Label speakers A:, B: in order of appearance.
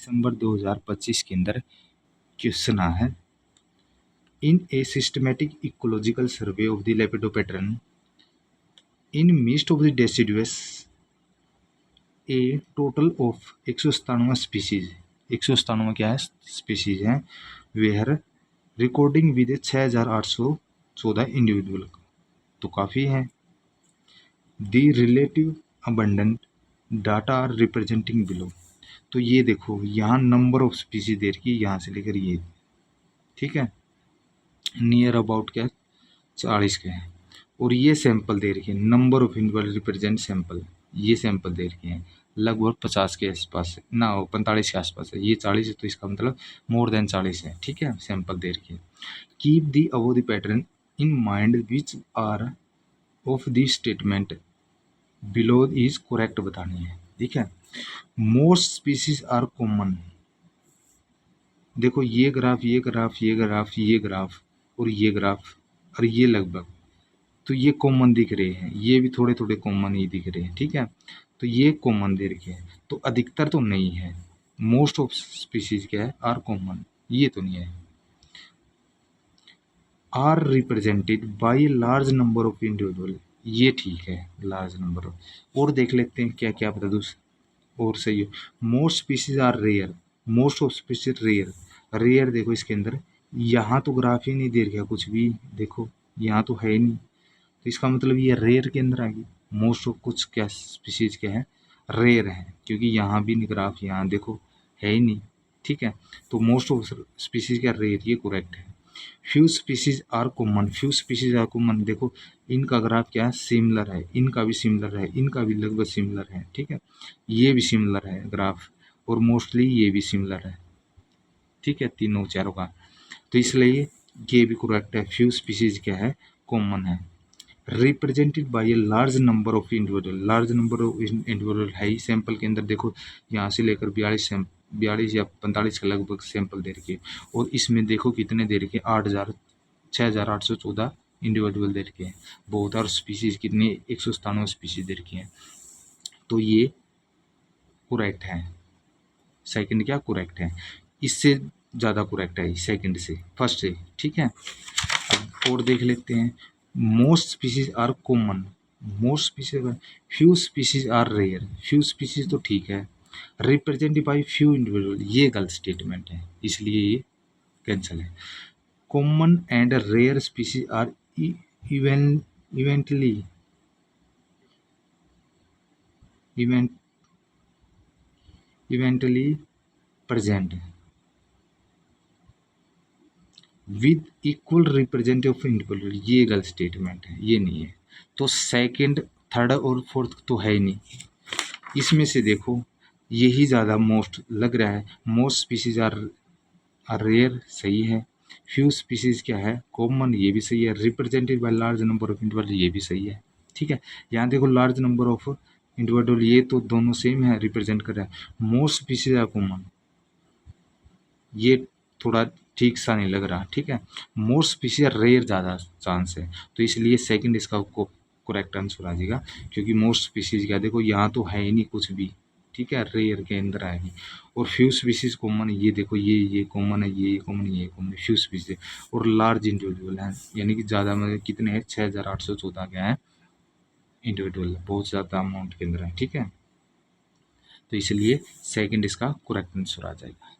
A: दिसंबर 2025 के अंदर क्वेश्चन आ है, in a systematic ecological survey of the lepidopteran in mist of the deciduous a total of 197 species, 197 क्या है स्पीसीज हैं, वेयर रिकॉर्डिंग विद 6814 इंडिविजुअल, तो काफ़ी है। The relative abundant data are representing below, तो ये देखो यहाँ नंबर ऑफ स्पीसीज दे रखी है यहाँ से लेकर ये, ठीक है, नियर अबाउट क्या 40 के हैं, और ये सैंपल दे रखे हैं, number of individual represent sample, ये सैंपल दे रखे हैं लगभग 50 के आसपास ना, 45 के आसपास है, ये 40 है तो इसका मतलब मोर देन 40 है, ठीक है, सैंपल दे रखे हैं। Keep the above the pattern in mind which are of the statement below is correct बतानी है, ठीक है। मोस्ट स्पीसीज आर कॉमन, देखो ये ग्राफ ये ग्राफ ये ग्राफ ये ग्राफ और ये ग्राफ और ये लगभग, तो ये कॉमन दिख रहे हैं, ये भी थोड़े थोड़े कॉमन ही दिख रहे हैं, ठीक है, तो ये कॉमन दे रखे हैं, तो अधिकतर तो नहीं है। मोस्ट ऑफ स्पीसीज क्या है आर कॉमन, ये तो नहीं है। Are represented by large number of individual, ये ठीक है, लार्ज नंबर ऑफ, और देख लेते हैं क्या क्या बता दूँ और सही है। Most species are rare, most of species rare, rare देखो इसके अंदर यहाँ तो ग्राफ ही नहीं दे रखा कुछ भी, देखो यहाँ तो है ही नहीं, तो इसका मतलब ये रेयर के अंदर आ गई। मोस्ट ऑफ कुछ क्या स्पीसीज क्या है रेयर है, क्योंकि यहाँ भी ग्राफ यहाँ देखो है ही नहीं, ठीक है, तो मोस्ट ऑफ स्पीसीज क्या रेयर, ये करेक्ट है। Few species are common, few species are common, देखो इनका ग्राफ क्या है सिमिलर है, इनका भी सिमिलर है, इनका भी लगभग सिमिलर है, ठीक है, ये भी सिमिलर है ग्राफ, और मोस्टली ये भी सिमिलर है, ठीक है, तीनों चारों का, तो इसलिए ये भी करेक्ट है। फ्यू स्पीसीज क्या है कॉमन है। Represented by a large number of individual, large number of individual है ही सैंपल के अंदर, देखो यहाँ से लेकर 42 या 45 के लगभग सैंपल दे रखे, और इसमें देखो कितने दे रखे 6814 इंडिविजुअल दे रखे हैं बहुत, और स्पीसीज कितने 197 स्पीसीज दे रखी हैं, तो ये करेक्ट है, सेकंड क्या करेक्ट है, इससे ज़्यादा करेक्ट है सेकंड से, फर्स्ट से, ठीक है। अब और देख लेते हैं, most species are common, most species, few species are rare, few species तो ठीक है, रिप्रेजेंटेड बाय फ्यू इंडिविजुअल, ये गलत स्टेटमेंट है, इसलिए ये कैंसिल है। Common and rare species are evenly present with equal representative of individual, ये गलत स्टेटमेंट है, ये नहीं है, तो सेकंड थर्ड और फोर्थ तो है ही नहीं, इसमें से देखो यही ज़्यादा मोस्ट लग रहा है। मोस्ट स्पीसीज आर रेयर, सही है। फ्यू स्पीसीज क्या है कॉमन, ये भी सही है। Represented by large number of individual, ये भी सही है, ठीक है। यहाँ देखो लार्ज नंबर ऑफ इंडिविजुअल, ये तो दोनों सेम है, रिप्रेजेंट कर रहा है। मोस्ट स्पीसीज आर कॉमन, ये थोड़ा ठीक सा नहीं लग रहा, ठीक है। मोस्ट स्पीसीज रेयर ज़्यादा चांस है, तो इसलिए सेकंड इसका करेक्ट आंसर आ जाएगा, क्योंकि मोस्ट स्पीसीज क्या देखो यहाँ तो है ही नहीं कुछ भी, ठीक है, रेयर के अंदर आएगी। और फ्यू स्पीसीज कॉमन, ये देखो ये कॉमन है, ये कॉमन, ये कॉमन, फ्यू स्पीसीज, और लार्ज इंडिविजुअल है, यानी कि ज़्यादा मतलब कितने हैं 6814 क्या है इंडिविजुअल, बहुत ज़्यादा अमाउंट के अंदर है, ठीक है, तो इसलिए सेकंड इसका करेक्ट आंसर आ जाएगा।